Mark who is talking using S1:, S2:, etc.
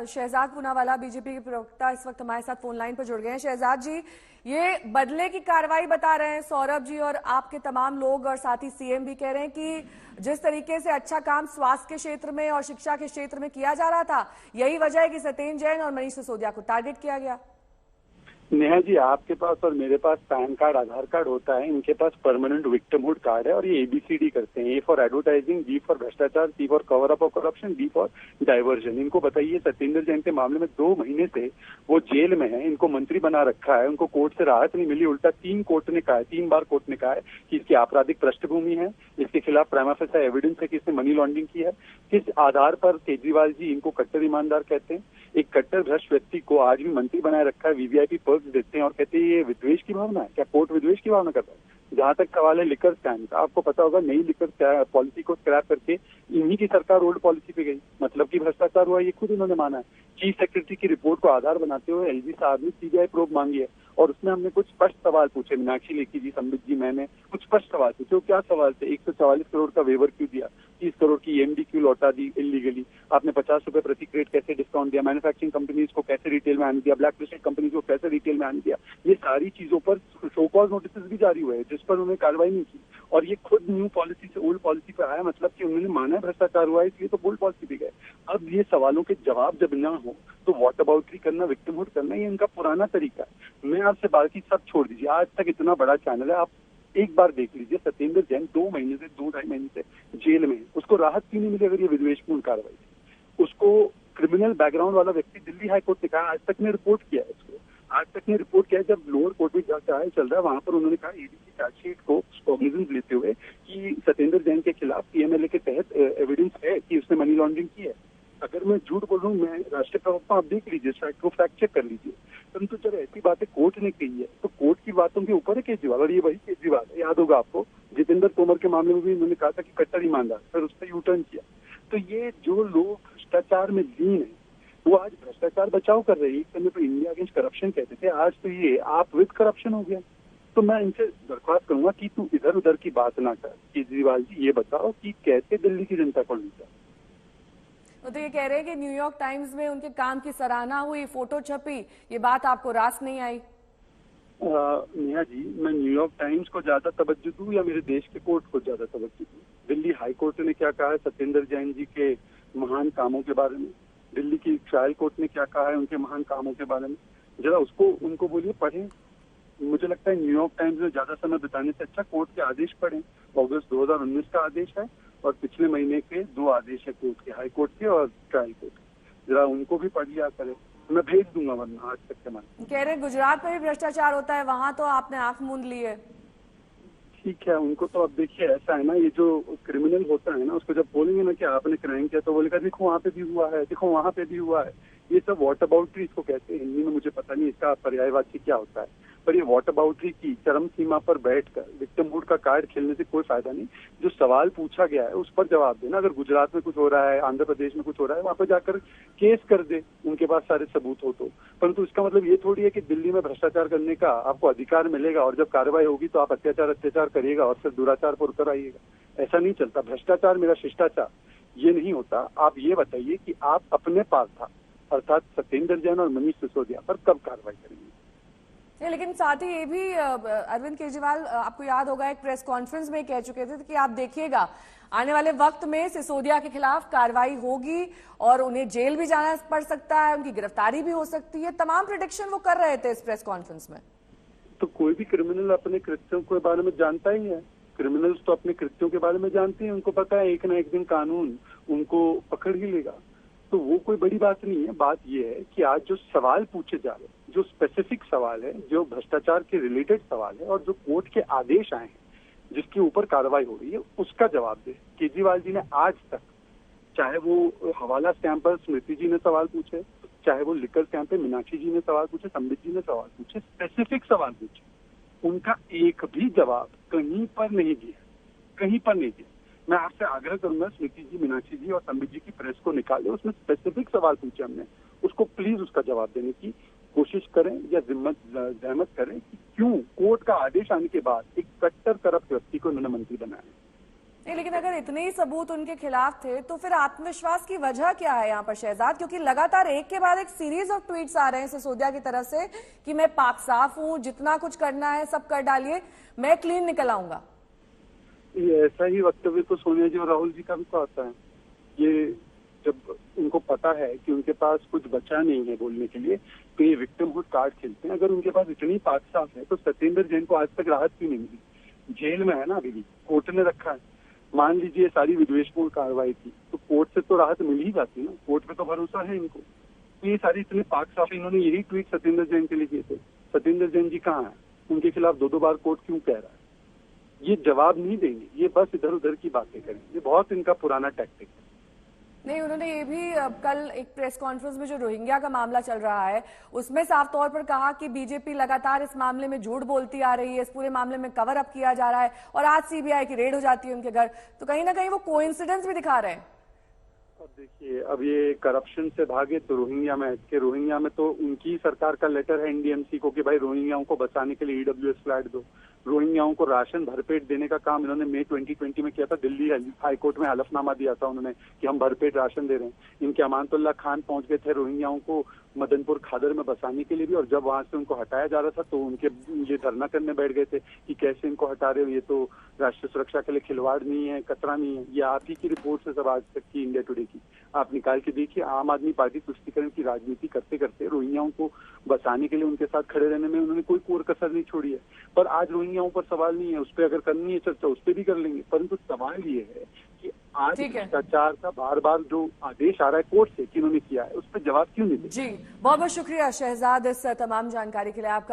S1: Shahzad Poonawalla BJP के प्रवक्ता इस वक्त हमारे साथ फोन लाइन पर जुड़ गए हैं। शहजाद जी, ये बदले की कार्रवाई बता रहे हैं सौरभ जी और आपके तमाम लोग, और साथ ही सीएम भी कह रहे हैं कि जिस तरीके से अच्छा काम स्वास्थ्य के क्षेत्र में और शिक्षा के क्षेत्र में किया जा रहा था, यही वजह है कि सत्येंद्र जैन और मनीष सिसोदिया को टारगेट किया गया।
S2: नेहा जी, आपके पास और मेरे पास पैन कार्ड, आधार कार्ड होता है, इनके पास परमानेंट विक्टिमहुड कार्ड है और ये ABCD करते हैं। A for advertising, B for भ्रष्टाचार, C for cover up of corruption, D for diversion. इनको बताइए, सत्येंद्र जैन के मामले में 2 महीने से वो जेल में है, इनको मंत्री बना रखा है, उनको कोर्ट से राहत नहीं मिली। उल्टा 3 बार कोर्ट ने कहा है कि इसकी आपराधिक पृष्ठभूमि है, इसके खिलाफ प्राइमा फेसी एविडेंस है कि इसने मनी लॉन्ड्रिंग की है। किस आधार पर केजरीवाल जी इनको कट्टर ईमानदार कहते हैं? एक कट्टर भ्रष्ट व्यक्ति को आज भी मंत्री बनाए रखा है, VVIP पर्क्स देते हैं और कहते हैं ये विद्वेष की भावना है। क्या कोर्ट विद्वेष की भावना कर रहा है? जहां तक सवाल है लिकर स्कैम का, आपको पता होगा नई लिकर पॉलिसी को स्क्रैप करके इन्हीं की सरकार ओल्ड पॉलिसी पे गई, मतलब कि भ्रष्टाचार हुआ, ये खुद इन्होंने माना है। चीफ सेक्रेटरी की रिपोर्ट को आधार बनाते हुए LG साहब ने CBI प्रोब मांगी है और उसमें हमने कुछ स्पष्ट सवाल पूछे। मीनाक्षी लेखी जी, संबित जी, मैंने कुछ स्पष्ट सवाल पूछे। वो क्या सवाल थे? 144 करोड़ का वेवर क्यों दिया? 30 करोड़ की EMD क्यों लौटा दी इलीगली? आपने 50 रुपए प्रति क्रेट कैसे डिस्काउंट दिया? मैन्युफैक्चरिंग कंपनीज को कैसे रिटेल में आने दिया? ब्लैक लिस्टेड कंपनीज को कैसे रिटेल में आने दिया? ये सारी चीजों पर शो कॉज नोटिस भी जारी हुए हैं जिस पर उन्होंने कार्रवाई नहीं की, और ये खुद न्यू पॉलिसी से ओल्ड पॉलिसी पे आया, मतलब कि उन्होंने माना भ्रष्टाचार हुआ है इसलिए तो ओल्ड पॉलिसी पे गए। अब ये सवालों के जवाब जब ना हो तो वॉट अबाउटरी करना, विक्टिमहुड करना, ये इनका पुराना तरीका है। मैं आपसे बाकी सब छोड़ दीजिए, आज तक इतना बड़ा चैनल है, आप एक बार देख लीजिए, सत्येंद्र जैन 2 महीने से 2-2.5 महीने से जेल में है। उसको राहत क्यों नहीं मिली अगर ये विद्वेषपूर्ण कार्रवाई थी? उसको क्रिमिनल बैकग्राउंड वाला व्यक्ति दिल्ली हाई कोर्ट ने कहा, आज तक ने रिपोर्ट किया है इसको, आज तक ने रिपोर्ट किया है। जब लोअर कोर्ट में ट्रायल चल रहा है वहां पर उन्होंने कहा ED की चार्जशीट को कॉग्निजेंस लेते हुए कि सत्येंद्र जैन के खिलाफ PMLA के तहत एविडेंस है कि उसने मनी लॉन्ड्रिंग की है। अगर मैं झूठ बोल रहा हूँ, मैं राष्ट्रीय प्रवक्ता, आप देख लीजिए, फैक्ट चेक कर लीजिए। परंतु जब ऐसी बातें कोर्ट ने कही है तो कोर्ट की बातों के ऊपर है केजरीवाल, और ये वही केजरीवाल है। याद होगा आपको, जितेंद्र तोमर के मामले में भी उन्होंने कहा था कि कट्टर ईमानदार, फिर उस पर यूटर्न किया। तो ये जो लोग भ्रष्टाचार में लीन है वो आज भ्रष्टाचार बचाव कर रहे हैं। एक समय तो इंडिया अगेंस्ट करप्शन कहते थे, आज तो ये आप विद करप्शन हो गया। तो मैं इनसे दरख्वास्त करूंगा कि तू इधर उधर की बात ना कर। केजरीवाल जी, ये बताओ कि कैसे दिल्ली की जनता को लूटा?
S1: तो ये कह रहे हैं कि न्यूयॉर्क टाइम्स में उनके काम की सराहना हुई, फोटो छपी, ये बात आपको रास नहीं आई?
S2: नेहा जी, मैं न्यूयॉर्क टाइम्स को ज्यादा तवज्जो दूं या मेरे देश के कोर्ट को ज्यादा तवज्जो दूं? दिल्ली हाई कोर्ट ने क्या कहा है सत्येंद्र जैन जी के महान कामों के बारे में? दिल्ली की ट्रायल कोर्ट ने क्या कहा है उनके महान कामों के बारे में? जरा उसको उनको बोलिए पढ़ें। मुझे लगता है न्यूयॉर्क टाइम्स में ज्यादा समय बिताने से अच्छा कोर्ट के आदेश पढ़ें। अगस्त 2019 का आदेश है और पिछले महीने के 2 आदेश है कोर्ट के, हाई कोर्ट के और ट्रायल कोर्ट के। जरा उनको भी पढ़ लिया करें, मैं भेज दूंगा वरना आज तक के मान।
S1: कह रहे गुजरात में भी भ्रष्टाचार होता है, वहां तो आपने आंख मूंद ली है।
S2: ठीक है, उनको तो अब देखिए ऐसा है ना, ये जो क्रिमिनल होता है ना, उसको जब बोलेंगे ना कि आपने क्राइम किया तो बोलेगा देखो वहाँ पे भी हुआ है, देखो वहाँ पे भी हुआ है। ये सब वॉट अबाउटरी इसको कहते हैं हिंदी में, मुझे पता नहीं इसका पर्यायवाची क्या होता है, पर ये वॉट अबाउटरी की चरम सीमा पर बैठकर विक्टिमहुड का कार्ड खेलने से कोई फायदा नहीं। जो सवाल पूछा गया है उस पर जवाब देना। अगर गुजरात में कुछ हो रहा है, आंध्र प्रदेश में कुछ हो रहा है, वहां पर जाकर केस कर दे, उनके पास सारे सबूत हो तो। परंतु इसका मतलब ये थोड़ी है कि दिल्ली में भ्रष्टाचार करने का आपको अधिकार मिलेगा और जब कार्रवाई होगी तो आप अत्याचार करिएगा और फिर दुराचार पर उतर आइएगा। ऐसा नहीं चलता। भ्रष्टाचार मेरा शिष्टाचार, ये नहीं होता। आप ये बताइए कि आप अपने पास था अर्थात सत्येंद्र जैन और मनीष सिसोदिया पर कब कार्रवाई करेंगे?
S1: लेकिन साथ ही ये भी अरविंद केजरीवाल, आपको याद होगा, एक प्रेस कॉन्फ्रेंस में कह चुके थे कि आप देखिएगा आने वाले वक्त में सिसोदिया के खिलाफ कार्रवाई होगी और उन्हें जेल भी जाना पड़ सकता है, उनकी गिरफ्तारी भी हो सकती है। तमाम प्रेडिक्शन वो कर रहे थे इस प्रेस कॉन्फ्रेंस में।
S2: तो कोई भी क्रिमिनल अपने कृत्यों के बारे में जानता ही है। क्रिमिनल्स तो अपने कृत्यों के बारे में जानते हैं, उनको पता है एक ना एक दिन कानून उनको पकड़ ही लेगा। तो वो कोई बड़ी बात नहीं है। बात ये है कि आज जो सवाल पूछे जा रहे, जो स्पेसिफिक सवाल है, जो भ्रष्टाचार के रिलेटेड सवाल है और जो कोर्ट के आदेश आए हैं जिसके ऊपर कार्रवाई हो रही है, उसका जवाब दे। केजरीवाल जी ने आज तक, चाहे वो हवाला स्कैम पर स्मृति जी ने सवाल पूछे, चाहे वो लिकर स्कैम पे मीनाक्षी जी ने सवाल पूछे, संबित जी ने सवाल पूछे, स्पेसिफिक सवाल पूछे, उनका एक भी जवाब कहीं पर नहीं दिया, कहीं पर नहीं दिया। मैं आपसे आग्रह करूंगा स्मृति जी, मीनाक्षी जी और संबित जी की प्रेस को निकाले, उसमें स्पेसिफिक सवाल पूछे हमने, उसको प्लीज उसका जवाब देने की कोशिश करें या जहमत करें कि क्यों कोर्ट का आदेश आने के बाद एक कट्टर करप्ट व्यक्ति को उन्होंने मंत्री बनाया।
S1: नहीं, लेकिन अगर इतने ही सबूत उनके खिलाफ थे तो फिर आत्मविश्वास की वजह क्या है यहाँ पर शहजाद? क्योंकि लगातार एक के बाद एक सीरीज ऑफ ट्वीट्स आ रहे हैं सिसोदिया की तरफ से कि मैं पाक साफ हूँ, जितना कुछ करना है सब कर डालिए, मैं क्लीन निकल आऊंगा।
S2: ये ऐसा ही वक्तव्य तो सोनिया जी और राहुल जी का भी तो आता है। ये जब उनको पता है कि उनके पास कुछ बचा नहीं है बोलने के लिए, तो ये विक्टिमहुड कार्ड खेलते हैं। अगर उनके पास इतनी पाक साफ है तो सत्येंद्र जैन को आज तक राहत क्यों नहीं मिली? जेल में है ना अभी भी, कोर्ट ने रखा है। मान लीजिए सारी विद्वेषपूर्ण कार्रवाई थी तो कोर्ट से तो राहत मिल ही जाती ना, कोर्ट पे तो भरोसा है इनको। तो ये सारी इतने पाक साफ, इन्होंने यही ट्वीट सत्येंद्र जैन के लिए किए थे। सत्येंद्र जैन जी कहाँ है? उनके खिलाफ दो बार कोर्ट क्यों कह रहा है? ये जवाब नहीं देंगे, ये बस इधर उधर की बातें करेंगे। ये बहुत इनका पुराना टैक्टिक है।
S1: नहीं, उन्होंने ये भी कल एक प्रेस कॉन्फ्रेंस में जो रोहिंग्या का मामला चल रहा है उसमें साफ तौर पर कहा कि बीजेपी लगातार इस मामले में झूठ बोलती आ रही है, इस पूरे मामले में कवर अप किया जा रहा है और आज सीबीआई की रेड हो जाती है उनके घर, तो कहीं ना कहीं वो कोइंसिडेंस भी दिखा रहे हैं।
S2: अब देखिए, अब ये करप्शन से भागे तो रोहिंग्या में तो उनकी सरकार का लेटर है एनडीएमसी को कि भाई रोहिंग्याओं को बचाने के लिए ईडब्ल्यूएस फ्लैट दो। रोहिंग्याओं को राशन भरपेट देने का काम इन्होंने मई 2020 में किया था। दिल्ली हाईकोर्ट में हलफनामा दिया था उन्होंने कि हम भरपेट राशन दे रहे हैं। इनके अमानतुल्लाह खान पहुंच गए थे रोहिंग्याओं को मदनपुर खादर में बसाने के लिए भी, और जब वहां से उनको हटाया जा रहा था तो उनके ये धरना करने बैठ गए थे कि कैसे इनको हटा रहे हो, ये तो राष्ट्रीय सुरक्षा के लिए खिलवाड़ नहीं है, खतरा नहीं है। ये आप ही की रिपोर्ट से सब आज तक की इंडिया टुडे की आप निकाल के देखिए। आम आदमी पार्टी तुष्टीकरण की राजनीति करते करते रोहिंग्याओं को बसाने के लिए उनके साथ खड़े रहने में उन्होंने कोई कोर कसर नहीं छोड़ी है। पर आज रोहिंग्याओं पर सवाल नहीं है, उस पर अगर करनी है चर्चा उस पर भी कर लेंगे, परंतु सवाल ये है कि आज भ्रष्टाचार का बार बार जो आदेश आ रहा है कोर्ट से कि इन्होंने किया है, उस पर जवाब क्यों नहीं दे?
S1: जी, बहुत बहुत शुक्रिया शहजाद इस तमाम जानकारी के लिए आपका।